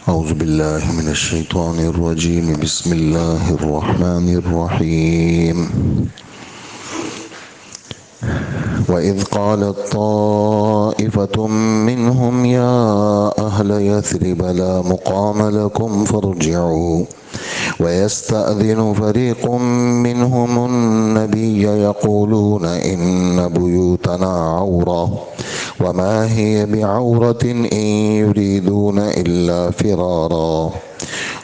أعوذ بالله من الشيطان الرجيم. بسم الله الرحمن الرحيم. وإذ قالت طائفة منهم يا أهل يثرب لا مقام لكم فارجعوا ويستأذن فريق منهم النبي يقولون إن بيوتنا عورة وما هي بعورة إن يريدون إلا فرارا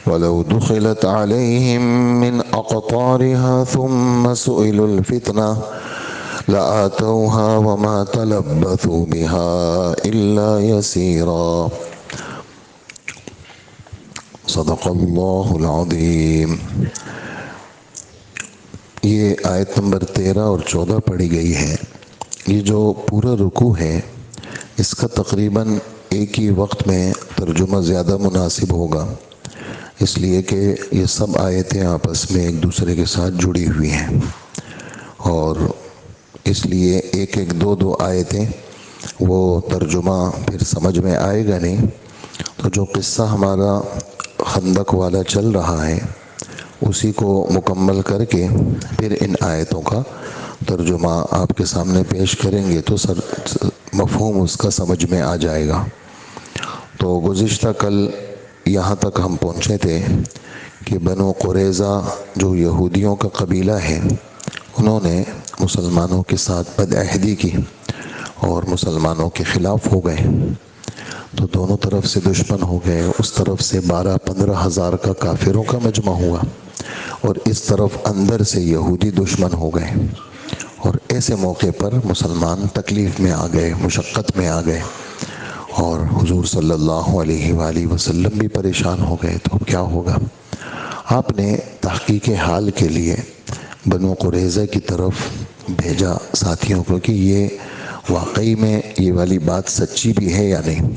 ولو دخلت عليهم من أقطارها ثم سئلوا الفتنة لآتوها وما تلبثوا بها إلا يسيرا. صدق اللہ العظیم. یہ آیت نمبر 13 اور 14 پڑھی گئی ہے. یہ جو پورا رکوع ہے اس کا تقریباً ایک ہی وقت میں ترجمہ زیادہ مناسب ہوگا، اس لیے کہ یہ سب آیتیں آپس میں ایک دوسرے کے ساتھ جڑی ہوئی ہیں، اور اس لیے ایک ایک دو آیتیں وہ ترجمہ پھر سمجھ میں آئے گا نہیں. تو جو قصہ ہمارا خندق والا چل رہا ہے اسی کو مکمل کر کے پھر ان آیتوں کا ترجمہ آپ کے سامنے پیش کریں گے تو مفہوم اس کا سمجھ میں آ جائے گا. تو گزشتہ کل یہاں تک ہم پہنچے تھے کہ بنو قریظہ جو یہودیوں کا قبیلہ ہے انہوں نے مسلمانوں کے ساتھ بدعہدی کی اور مسلمانوں کے خلاف ہو گئے. تو دونوں طرف سے دشمن ہو گئے. اس طرف سے 12-15 ہزار کا کافروں کا مجمع ہوا اور اس طرف اندر سے یہودی دشمن ہو گئے، اور ایسے موقع پر مسلمان تکلیف میں آ گئے، مشقت میں آ گئے، اور حضور صلی اللہ علیہ وآلہ وسلم بھی پریشان ہو گئے. تو اب کیا ہوگا؟ آپ نے تحقیق حال کے لیے بنو قریظہ کی طرف بھیجا ساتھیوں کو کہ یہ واقعی میں یہ والی بات سچی بھی ہے یا نہیں.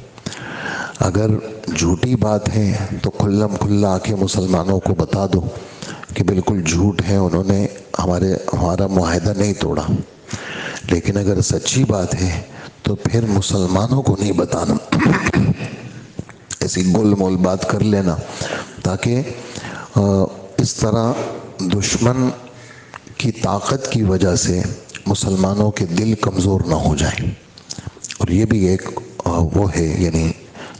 اگر جھوٹی بات ہے تو کھلم کھلا آ کے مسلمانوں کو بتا دو کہ بالکل جھوٹ ہے، انہوں نے ہمارا معاہدہ نہیں توڑا. لیکن اگر سچی بات ہے تو پھر مسلمانوں کو نہیں بتانا، ایسی گول مول بات کر لینا تاکہ اس طرح دشمن کی طاقت کی وجہ سے مسلمانوں کے دل کمزور نہ ہو جائیں. اور یہ بھی ایک وہ ہے، یعنی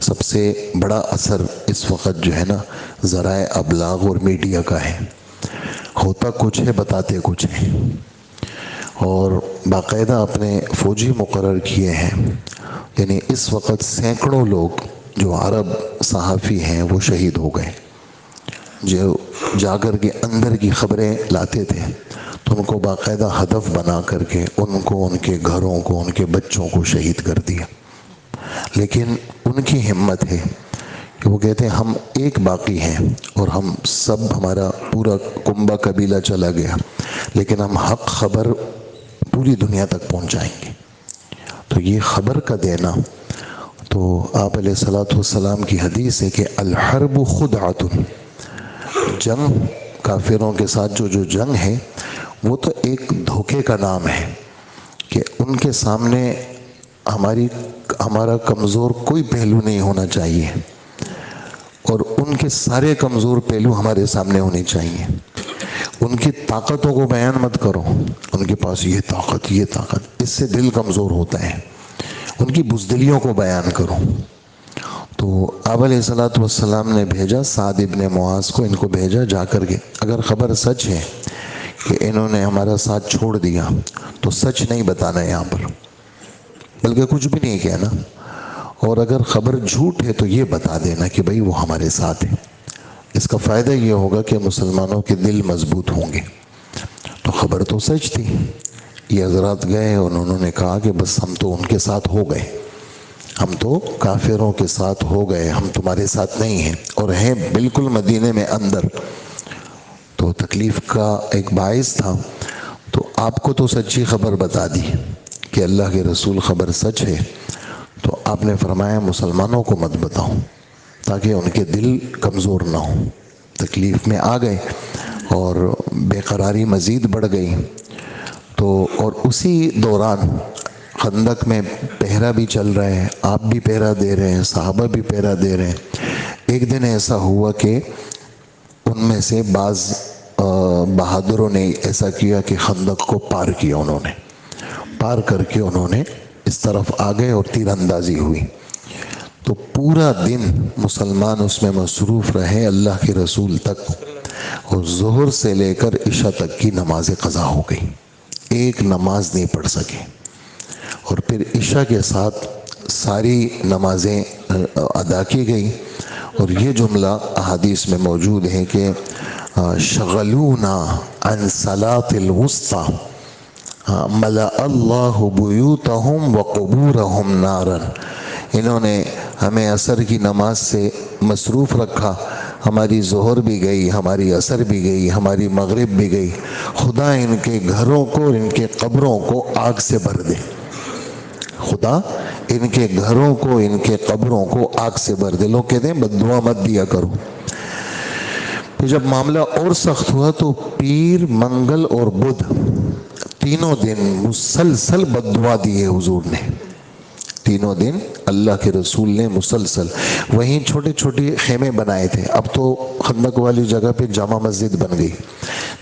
سب سے بڑا اثر اس وقت جو ہے نا ذرائع ابلاغ اور میڈیا کا ہے. ہوتا کچھ ہے، بتاتے کچھ ہیں. اور باقاعدہ اپنے فوجی مقرر کیے ہیں. یعنی اس وقت سینکڑوں لوگ جو عرب صحافی ہیں وہ شہید ہو گئے، جو جا کر کے اندر کی خبریں لاتے تھے تو ان کو باقاعدہ ہدف بنا کر کے ان کو، ان کے گھروں کو، ان کے بچوں کو شہید کر دیا. لیکن ان کی ہمت ہے کہ وہ کہتے ہیں ہم ایک باقی ہیں اور ہم سب، ہمارا پورا کنبہ قبیلہ چلا گیا لیکن ہم حق خبر پوری دنیا تک پہنچائیں گے. تو یہ خبر کا دینا، تو آپ علیہ الصلوۃ والسلام کی حدیث ہے کہ الحرب خدعۃ، جنگ کافروں کے ساتھ جو جنگ ہے وہ تو ایک دھوکے کا نام ہے کہ ان کے سامنے ہمارا کمزور کوئی پہلو نہیں ہونا چاہیے اور ان کے سارے کمزور پہلو ہمارے سامنے ہونے چاہیے. ان کی طاقتوں کو بیان مت کرو، ان کے پاس یہ طاقت، یہ طاقت، اس سے دل کمزور ہوتا ہے. ان کی بزدلیوں کو بیان کرو. تو آپ علیہ الصلوۃ والسلام نے بھیجا سعد ابن معاذ کو، ان کو بھیجا جا کر کے اگر خبر سچ ہے کہ انہوں نے ہمارا ساتھ چھوڑ دیا تو سچ نہیں بتانا یہاں پر، بلکہ کچھ بھی نہیں کہنا. اور اگر خبر جھوٹ ہے تو یہ بتا دینا کہ بھئی وہ ہمارے ساتھ ہے. اس کا فائدہ یہ ہوگا کہ مسلمانوں کے دل مضبوط ہوں گے. تو خبر تو سچ تھی. یہ حضرات گئے اور انہوں نے کہا کہ بس ہم تو ان کے ساتھ ہو گئے، ہم تو کافروں کے ساتھ ہو گئے، ہم تمہارے ساتھ نہیں ہیں، اور ہیں بالکل مدینے میں اندر. تو تکلیف کا ایک باعث تھا. تو آپ کو تو سچی خبر بتا دی کہ اللہ کے رسول خبر سچ ہے، تو آپ نے فرمایا مسلمانوں کو مت بتاؤ تاکہ ان کے دل کمزور نہ ہوں. تکلیف میں آ گئے اور بے قراری مزید بڑھ گئی. تو اور اسی دوران خندق میں پہرا بھی چل رہا ہے، آپ بھی پہرا دے رہے ہیں، صحابہ بھی پہرا دے رہے ہیں. ایک دن ایسا ہوا کہ ان میں سے بعض بہادروں نے ایسا کیا کہ خندق کو پار کیا، انہوں نے پار کر کے انہوں نے اس طرف آ گئے اور تیر اندازی ہوئی۔ تو پورا دن مسلمان اس میں مصروف رہے اللہ کے رسول تک، اور ظہر سے لے کر عشاء تک کی نماز قضا ہو گئی، ایک نماز نہیں پڑھ سکے۔ اور پھر عشاء کے ساتھ ساری نمازیں ادا کی گئی، اور یہ جملہ احادیث میں موجود ہے کہ شغلونا عن صلاة الوسطى ملأ اللہ بیوتہم وقبورہم نارا، انہوں نے ہمیں عصر کی نماز سے مصروف رکھا، ہماری ظہر بھی گئی، ہماری عصر بھی گئی، ہماری مغرب بھی گئی، خدا ان کے گھروں کو اور ان کے قبروں کو آگ سے بھر دے، خدا ان کے گھروں کو ان کے قبروں کو آگ سے بھر دے۔ لوگ کہتے ہیں بد دعا مت دیا کرو۔ تو جب معاملہ اور سخت ہوا تو پیر، منگل اور بدھ تینوں دن مسلسل بد دعا دی ہے حضور نے، تینوں دن اللہ کے رسول نے مسلسل۔ وہیں چھوٹے چھوٹے خیمے بنائے تھے، اب تو خندق والی جگہ پہ جامع مسجد بن گئی،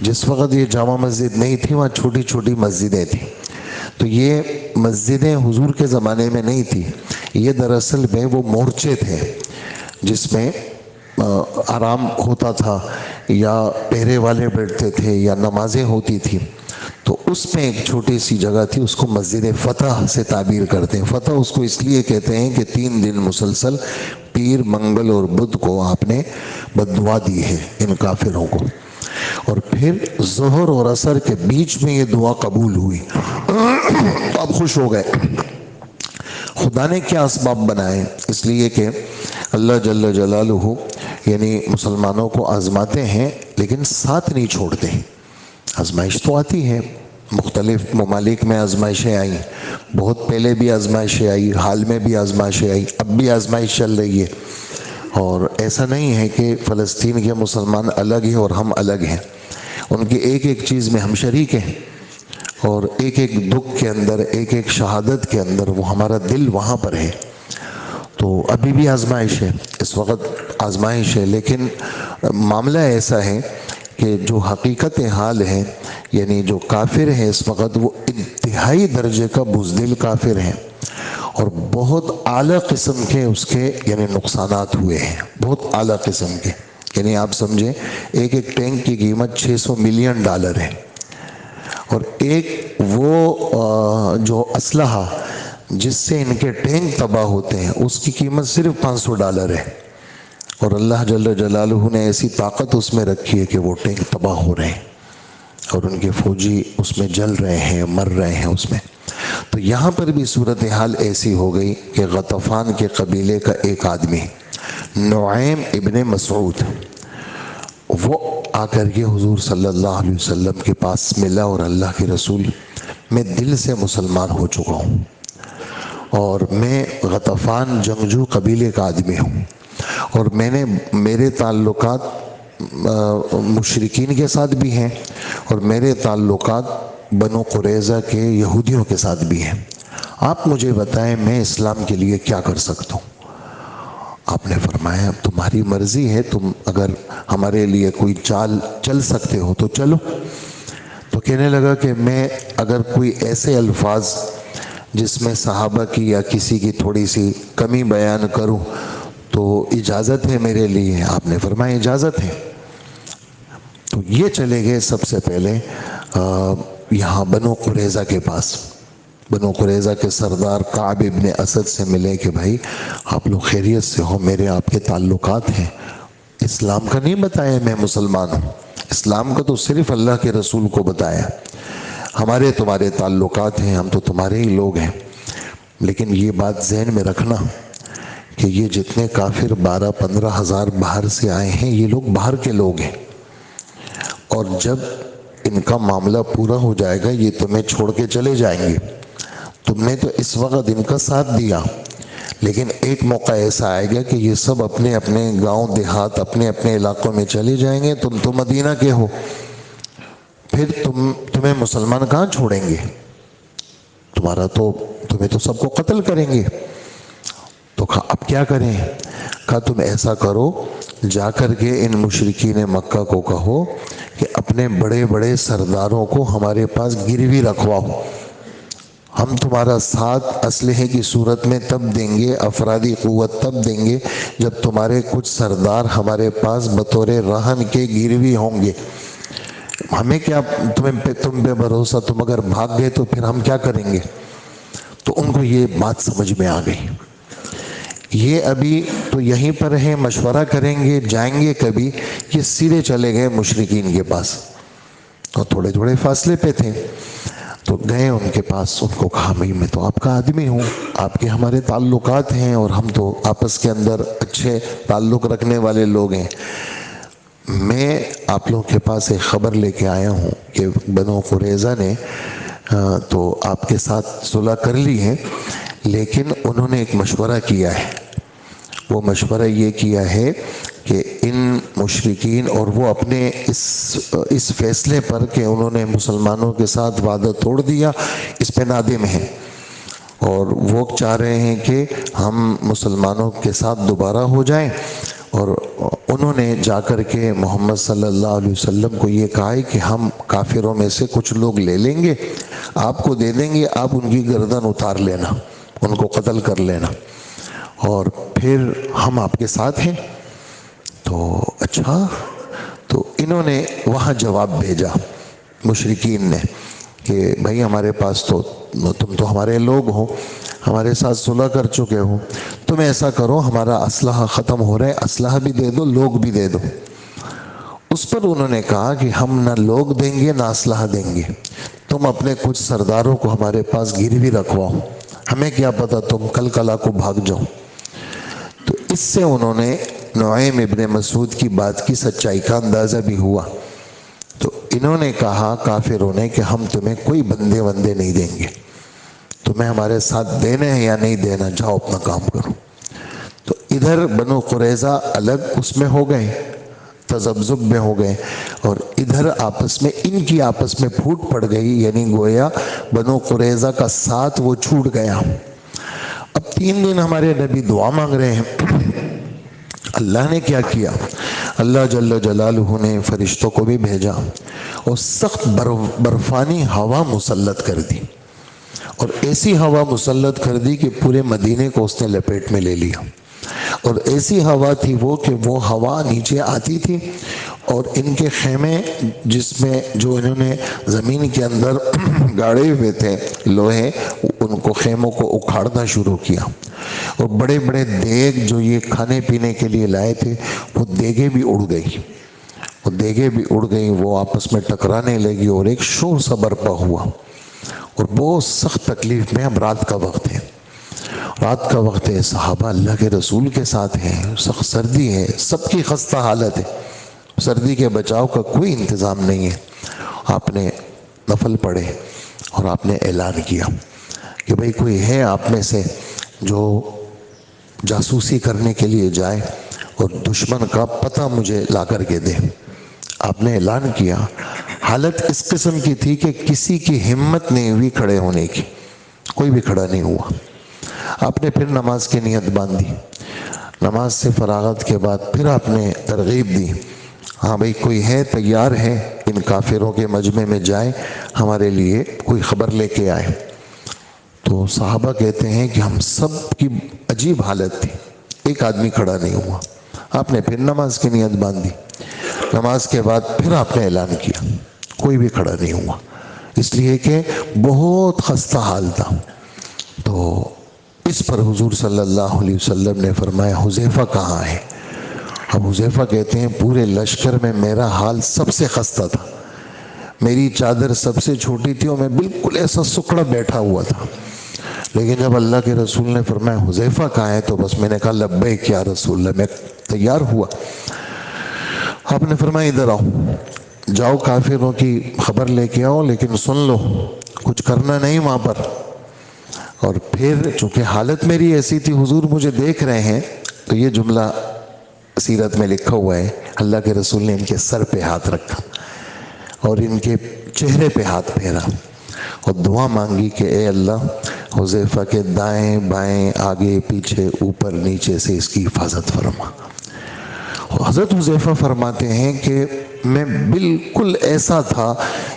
جس وقت یہ جامع مسجد نہیں تھی وہاں چھوٹی چھوٹی مسجدیں تھیں۔ تو یہ مسجدیں حضور کے زمانے میں نہیں تھی، یہ دراصل میں وہ مورچے تھے جس میں آرام ہوتا تھا، یا پہرے والے بیٹھتے تھے، یا نمازیں ہوتی تھی۔ تو اس میں ایک چھوٹی سی جگہ تھی، اس کو مسجد فتح سے تعبیر کرتے ہیں۔ فتح اس کو اس لیے کہتے ہیں کہ 3 دن مسلسل پیر، منگل اور بدھ کو آپ نے بد دعا دی ہے ان کافروں کو، اور پھر ظہر اور عصر کے بیچ میں یہ دعا قبول ہوئی تو آپ خوش ہو گئے۔ خدا نے کیا اسباب بنائے؟ اس لیے کہ اللہ جل جلالہ یعنی مسلمانوں کو آزماتے ہیں لیکن ساتھ نہیں چھوڑتے۔ آزمائش تو آتی ہے، مختلف ممالک میں آزمائشیں آئیں، بہت پہلے بھی آزمائشیں آئی، حال میں بھی آزمائشیں آئی، اب بھی آزمائش چل رہی ہے۔ اور ایسا نہیں ہے کہ فلسطین کے مسلمان الگ ہیں اور ہم الگ ہیں، ان کی ایک ایک چیز میں ہم شریک ہیں، اور ایک ایک دکھ کے اندر، ایک ایک شہادت کے اندر وہ ہمارا دل وہاں پر ہے۔ تو ابھی بھی آزمائش ہے، اس وقت آزمائش ہے، لیکن معاملہ ایسا ہے کہ جو حقیقت حال ہے، یعنی جو کافر ہے اس وقت وہ انتہائی درجے کا بزدل کافر ہے، اور بہت اعلیٰ قسم کے اس کے یعنی نقصانات ہوئے ہیں، بہت اعلیٰ قسم کے۔ یعنی آپ سمجھیں ایک ایک ٹینک کی قیمت $600 ملین ہے، اور ایک وہ جو اسلحہ جس سے ان کے ٹینک تباہ ہوتے ہیں اس کی قیمت صرف $500 ہے، اور اللہ جل جلالہ نے ایسی طاقت اس میں رکھی ہے کہ وہ ٹینک تباہ ہو رہے ہیں اور ان کے فوجی اس میں جل رہے ہیں، مر رہے ہیں اس میں۔ تو یہاں پر بھی صورتحال ایسی ہو گئی کہ غطفان کے قبیلے کا ایک آدمی نعیم ابن مسعود، وہ آ کر کے حضور صلی اللہ علیہ وسلم کے پاس ملا، اور اللہ کے رسول میں دل سے مسلمان ہو چکا ہوں، اور میں غطفان جنگجو قبیلے کا آدمی ہوں، اور میرے تعلقات مشرکین کے ساتھ بھی ہیں، اور میرے تعلقات بنو قریظہ کے یہودیوں کے ساتھ بھی ہیں۔ آپ مجھے بتائیں میں اسلام کے لیے کیا کر سکتا ہوں؟ آپ نے فرمایا تمہاری مرضی ہے، تم اگر ہمارے لیے کوئی چال چل سکتے ہو تو چلو۔ تو کہنے لگا کہ میں اگر کوئی ایسے الفاظ جس میں صحابہ کی یا کسی کی تھوڑی سی کمی بیان کروں تو اجازت ہے میرے لیے؟ آپ نے فرمایا اجازت ہے۔ تو یہ چلے گئے سب سے پہلے یہاں بنو قریظہ کے پاس، بنو قریظہ کے سردار کعب ابن اسد سے ملے کہ بھائی آپ لوگ خیریت سے ہو، میرے آپ کے تعلقات ہیں، اسلام کا نہیں بتایا میں مسلمان ہوں، اسلام کا تو صرف اللہ کے رسول کو بتایا، ہمارے تمہارے تعلقات ہیں، ہم تو تمہارے ہی لوگ ہیں، لیکن یہ بات ذہن میں رکھنا کہ یہ جتنے کافر 12-15 ہزار باہر سے آئے ہیں یہ لوگ باہر کے لوگ ہیں، اور جب ان کا معاملہ پورا ہو جائے گا یہ تمہیں چھوڑ کے چلے جائیں گے۔ تم نے تو اس وقت ان کا ساتھ دیا، لیکن ایک موقع ایسا آئے گا کہ یہ سب اپنے اپنے گاؤں دیہات، اپنے اپنے علاقوں میں چلے جائیں گے، تم تو مدینہ کے ہو، پھر تمہیں مسلمان کہاں چھوڑیں گے؟ تمہیں تو سب کو قتل کریں گے۔ تو اب کیا کریں؟ کہا تم ایسا کرو، جا کر کے ان مشرکین مکہ کو کہو کہ اپنے بڑے بڑے سرداروں کو ہمارے پاس گروی رکھواؤ، ہم تمہارا ساتھ اسلحے کی صورت میں تب دیں گے، افرادی قوت تب دیں گے جب تمہارے کچھ سردار ہمارے پاس بطور رہن کے گروی ہوں گے۔ ہمیں کیا، تم پہ بھروسہ، تم اگر بھاگ گئے تو پھر ہم کیا کریں گے؟ تو ان کو یہ بات سمجھ میں آ گئی۔ یہ ابھی تو یہیں پر ہیں، مشورہ کریں گے، جائیں گے کبھی، یہ سیدھے چلے گئے مشرکین کے پاس، اور تھوڑے تھوڑے فاصلے پہ تھے، تو گئے ان کے پاس، ان کو کہا بھئی میں تو آپ کا آدمی ہوں، آپ کے ہمارے تعلقات ہیں، اور ہم تو آپس کے اندر اچھے تعلق رکھنے والے لوگ ہیں، میں آپ لوگوں کے پاس ایک خبر لے کے آیا ہوں کہ بنو قریظہ نے تو آپ کے ساتھ صلح کر لی ہے، لیکن انہوں نے ایک مشورہ کیا ہے۔ وہ مشورہ یہ کیا ہے کہ ان مشرکین، اور وہ اپنے اس فیصلے پر کہ انہوں نے مسلمانوں کے ساتھ وعدہ توڑ دیا، اس پہ نادم ہیں، اور وہ چاہ رہے ہیں کہ ہم مسلمانوں کے ساتھ دوبارہ ہو جائیں، اور انہوں نے جا کر کے محمد صلی اللہ علیہ وسلم کو یہ کہا ہے کہ ہم کافروں میں سے کچھ لوگ لے لیں گے، آپ کو دے دیں گے، آپ ان کی گردن اتار لینا، ان کو قتل کر لینا، اور پھر ہم آپ کے ساتھ ہیں۔ تو اچھا، تو انہوں نے وہاں جواب بھیجا مشرکین نے کہ بھائی ہمارے پاس تو، تم تو ہمارے لوگ ہو، ہمارے ساتھ صلح کر چکے ہو، تم ایسا کرو، ہمارا اسلحہ ختم ہو رہا ہے، اسلحہ بھی دے دو، لوگ بھی دے دو۔ اس پر انہوں نے کہا کہ ہم نہ لوگ دیں گے نہ اسلحہ دیں گے، تم اپنے کچھ سرداروں کو ہمارے پاس گروی رکھواؤ، ہمیں کیا پتہ تم کل کلا کو بھاگ جاؤ۔ تو اس سے انہوں نے نعیم ابن مسعود کی بات کی سچائی کا اندازہ بھی ہوا۔ تو انہوں نے کہا کافروں نے کہ ہم تمہیں کوئی بندے وندے نہیں دیں گے، تمہیں ہمارے ساتھ دینے ہیں یا نہیں دینا، جاؤ اپنا کام کرو۔ تو ادھر بنو قریظہ الگ اس میں ہو گئے، تذبذب میں ہو گئے، اور ادھر آپس میں ان کی آپس میں پھوٹ پڑ گئی، یعنی گویا بنو قریظہ کا ساتھ وہ چھوٹ گیا۔ اب 3 دن ہمارے نبی دعا مانگ رہے ہیں، اللہ نے کیا کیا؟ اللہ جل جلالہ نے فرشتوں کو بھی بھیجا اور سخت برفانی ہوا مسلط کر دی، اور ایسی ہوا مسلط کر دی کہ پورے مدینے کو اس نے لپیٹ میں لے لیا، اور ایسی ہوا تھی وہ کہ وہ ہوا نیچے آتی تھی، اور ان کے خیمے جس میں جو انہوں نے زمین کے اندر گاڑے ہوئے تھے لوہے، ان کو خیموں کو اکھاڑنا شروع کیا، اور بڑے بڑے دیگ جو یہ کھانے پینے کے لیے لائے تھے وہ دیگیں بھی اڑ گئی، وہ دیگیں بھی اڑ گئیں، وہ آپس میں ٹکرانے لگی، اور ایک شور سا برپا ہوا، اور بہت سخت تکلیف میں۔ اب رات کا وقت ہے، رات کا وقت ہے، صحابہ اللہ کے رسول کے ساتھ ہیں، سخت سردی ہے، سب کی خستہ حالت ہے، سردی کے بچاؤ کا کوئی انتظام نہیں ہے۔ آپ نے نفل پڑھے اور آپ نے اعلان کیا کہ بھئی کوئی ہے آپ میں سے جو جاسوسی کرنے کے لیے جائے اور دشمن کا پتہ مجھے لا کر کے دے۔ آپ نے اعلان کیا، حالت اس قسم کی تھی کہ کسی کی ہمت نہیں ہوئی کھڑے ہونے کی، کوئی بھی کھڑا نہیں ہوا۔ آپ نے پھر نماز کی نیت باندھی، نماز سے فراغت کے بعد پھر آپ نے ترغیب دی، ہاں بھئی کوئی ہے تیار ہے ان کافروں کے مجمع میں جائے، ہمارے لیے کوئی خبر لے کے آئے۔ تو صحابہ کہتے ہیں کہ ہم سب کی عجیب حالت تھی، ایک آدمی کھڑا نہیں ہوا۔ آپ نے پھر نماز کی نیت باندھی، نماز کے بعد پھر آپ نے اعلان کیا، کوئی بھی کھڑا نہیں ہوا، اس لیے کہ بہت خستہ حال تھا۔ تو اس پر حضور صلی اللہ علیہ وسلم نے فرمایا حذیفہ کہاں ہے؟ اب حذیفہ کہتے ہیں پورے لشکر میں میرا حال سب سے خستہ تھا، میری چادر سب سے چھوٹی تھی اور میں بالکل ایسا سکڑا بیٹھا ہوا تھا، لیکن جب اللہ کے رسول نے فرمایا حذیفہ کہاں ہے تو بس میں نے کہا لبیک یا رسول اللہ، میں تیار ہوا۔ آپ نے فرمایا ادھر آؤ، جاؤ کافروں کی خبر لے کے آؤ، لیکن سن لو کچھ کرنا نہیں وہاں پر۔ اور پھر چونکہ حالت میری ایسی تھی، حضور مجھے دیکھ رہے ہیں، تو یہ جملہ سیرت میں لکھا ہوا ہے، اللہ کے رسول نے ان کے سر پہ ہاتھ رکھا اور ان کے چہرے پہ ہاتھ پھیرا اور دعا مانگی کہ اے اللہ حذیفہ کے دائیں بائیں آگے پیچھے اوپر نیچے سے اس کی حفاظت فرما۔ حضرت حذیفہ فرماتے ہیں کہ میں بالکل ایسا تھا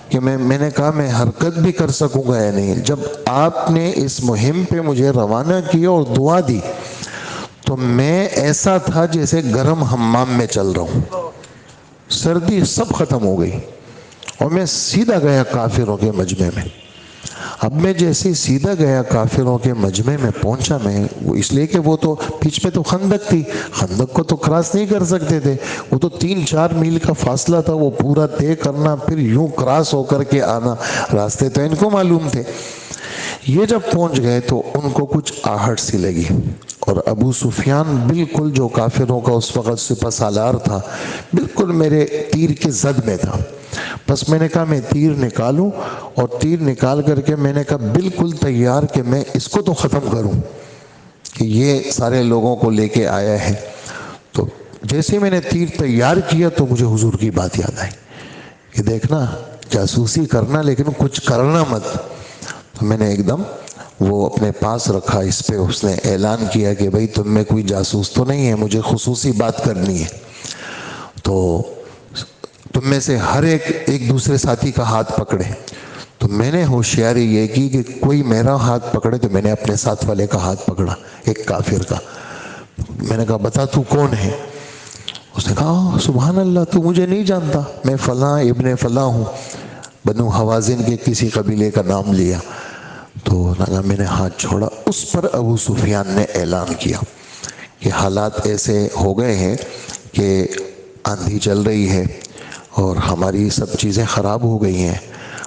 کہ میں نے کہا میں حرکت بھی کر سکوں گا یا نہیں۔ جب آپ نے اس مہم پہ مجھے روانہ کیا اور دعا دی تو میں ایسا تھا جیسے گرم حمام میں چل رہا ہوں، سردی سب ختم ہو گئی اور میں سیدھا گیا کافروں کے مجمع میں۔ اب میں جیسے سیدھا گیا کافروں کے مجمع میں پہنچا، میں وہ اس لیے کہ وہ تو پیچھ پہ تو خندق تھی، خندق کو تو کراس نہیں کر سکتے تھے، وہ تو 3-4 میل کا فاصلہ تھا، وہ پورا طے کرنا پھر یوں کراس ہو کر کے آنا، راستے تو ان کو معلوم تھے۔ یہ جب پہنچ گئے تو ان کو کچھ آہٹ سی لگی، اور ابو سفیان بالکل جو کافروں کا اس وقت سپہ سالار تھا بالکل میرے تیر کے زد میں تھا۔ بس میں نے کہا میں تیر نکالوں، اور تیر نکال کر کے میں نے کہا بالکل تیار کہ میں اس کو تو ختم کروں کہ یہ سارے لوگوں کو لے کے آیا ہے۔ تو جیسے میں نے تیر تیار کیا تو مجھے حضور کی بات یاد آئی کہ دیکھنا جاسوسی کرنا لیکن کچھ کرنا مت۔ تو میں نے ایک دم وہ اپنے پاس رکھا، اس پہ اس نے اعلان کیا کہ بھئی تم میں کوئی جاسوس تو نہیں ہے، مجھے خصوصی بات کرنی ہے، تو تم میں سے ہر ایک دوسرے ساتھی کا ہاتھ پکڑے۔ تو میں نے ہوشیاری یہ کی کہ کوئی میرا ہاتھ پکڑے، تو میں نے اپنے ساتھ والے کا ہاتھ پکڑا، ایک کافر کا۔ میں نے کہا بتا تو کون ہے؟ اس نے کہا سبحان اللہ، تو مجھے نہیں جانتا، میں فلاں ابن فلاں ہوں، بنو حوازن کے کسی قبیلے کا نام لیا۔ تو میں نے ہاتھ چھوڑا۔ اس پر ابو سفیان نے اعلان کیا کہ حالات ایسے ہو گئے ہیں کہ آندھی چل رہی ہے اور ہماری سب چیزیں خراب ہو گئی ہیں،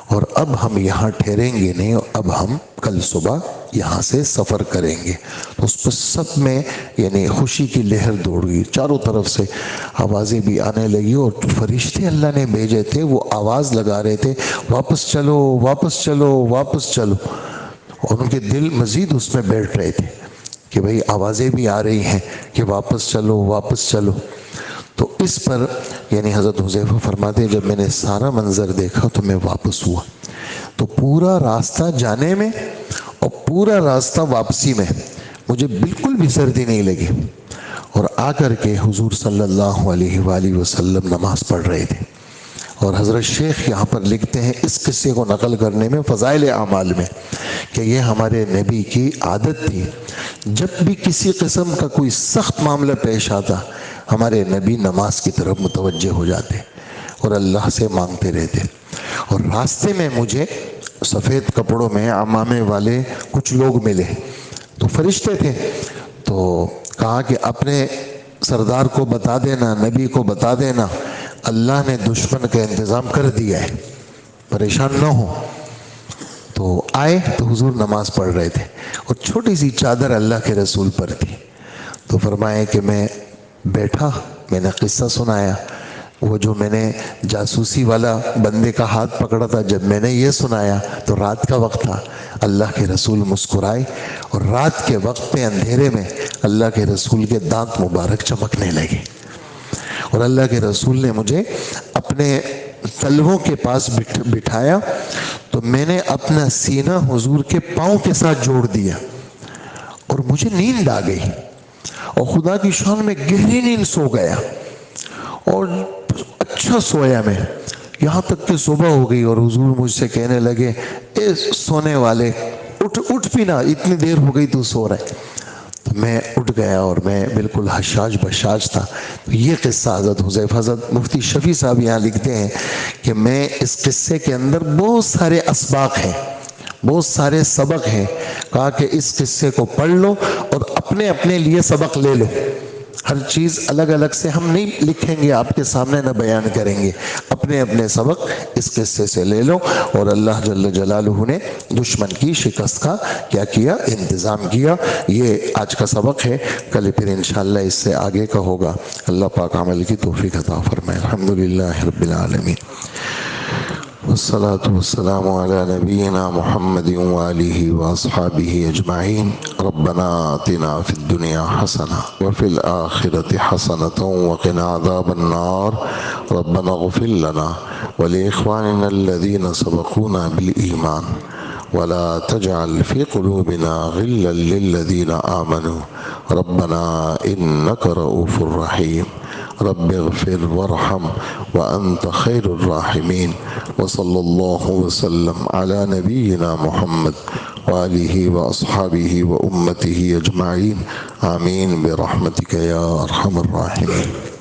اور اب ہم یہاں ٹھہریں گے نہیں، اور اب ہم کل صبح یہاں سے سفر کریں گے۔ اس پر سب میں یعنی خوشی کی لہر دوڑ گئی، چاروں طرف سے آوازیں بھی آنے لگی، اور فرشتے اللہ نے بھیجے تھے وہ آواز لگا رہے تھے واپس چلو واپس چلو واپس چلو، اور ان کے دل مزید اس میں بیٹھ رہے تھے کہ بھئی آوازیں بھی آ رہی ہیں کہ واپس چلو واپس چلو۔ تو اس پر یعنی حضرت حذیفہ فرماتے ہیں جب میں نے سارا منظر دیکھا تو میں واپس ہوا، تو پورا راستہ جانے میں اور پورا راستہ واپسی میں مجھے بالکل بھی سردی نہیں لگی، اور آ کر کے حضور صلی اللہ علیہ وآلہ وسلم نماز پڑھ رہے تھے۔ اور حضرت شیخ یہاں پر لکھتے ہیں اس قصے کو نقل کرنے میں فضائل اعمال میں کہ یہ ہمارے نبی کی عادت تھی، جب بھی کسی قسم کا کوئی سخت معاملہ پیش آتا ہمارے نبی نماز کی طرف متوجہ ہو جاتے اور اللہ سے مانگتے رہتے۔ اور راستے میں مجھے سفید کپڑوں میں عمامے والے کچھ لوگ ملے، تو فرشتے تھے، تو کہا کہ اپنے سردار کو بتا دینا، نبی کو بتا دینا اللہ نے دشمن کا انتظام کر دیا ہے، پریشان نہ ہو۔ تو آئے تو حضور نماز پڑھ رہے تھے اور چھوٹی سی چادر اللہ کے رسول پر تھی، تو فرمایا کہ میں بیٹھا، میں نے قصہ سنایا، وہ جو میں نے جاسوسی والا بندے کا ہاتھ پکڑا تھا، جب میں نے یہ سنایا تو رات کا وقت تھا، اللہ کے رسول مسکرائے، اور رات کے وقت پہ اندھیرے میں اللہ کے رسول کے دانت مبارک چمکنے لگے، اور اللہ کے رسول نے مجھے اپنے تلووں کے پاس بٹھایا، تو میں نے اپنا سینہ حضور کے پاؤں کے ساتھ جوڑ دیا، اور مجھے نیند آ گئی، اور خدا کی شان میں گہری نیند سو گیا، اور اچھا سویا میں، یہاں تک کہ صبح ہو گئی، اور حضور مجھ سے کہنے لگے اے سونے والے اٹھ بھی نہ، اتنی دیر ہو گئی تو سو رہے۔ تو میں اٹھ گیا اور میں بالکل حشاش بشاش تھا۔ تو یہ قصہ حضرت حذیفہ، حضرت مفتی شفیع صاحب یہاں لکھتے ہیں کہ میں اس قصے کے اندر بہت سارے اسباق ہیں، بہت سارے سبق ہیں، کہا کہ اس قصے کو پڑھ لو اور اپنے اپنے لیے سبق لے لو، ہر چیز الگ الگ سے ہم نہیں لکھیں گے آپ کے سامنے، نہ بیان کریں گے، اپنے اپنے سبق اس قصے سے لے لو، اور اللہ جل جلالہ نے دشمن کی شکست کا کیا کیا، انتظام کیا۔ یہ آج کا سبق ہے، کل پھر انشاءاللہ اس سے آگے کا ہوگا۔ اللہ پاک عمل کی توفیق عطا فرمائے۔ الحمدللہ رب العالمین، والصلاة والسلام على نبينا محمد وآله وأصحابه أجمعين۔ ربنا آتنا في الدنيا حسنة وفي الآخرة حسنة وقنا عذاب النار۔ ربنا اغفر لنا ولإخواننا الذين سبقونا بالإيمان ولا تجعل في قلوبنا غلا للذين آمنوا ربنا إنك رؤوف رحيم رب اغفر وارحم وأنت خير الراحمين وصلى الله وسلم على نبينا محمد وآله وأصحابه وأمته أجمعين آمين برحمتك يا أرحم الراحمين.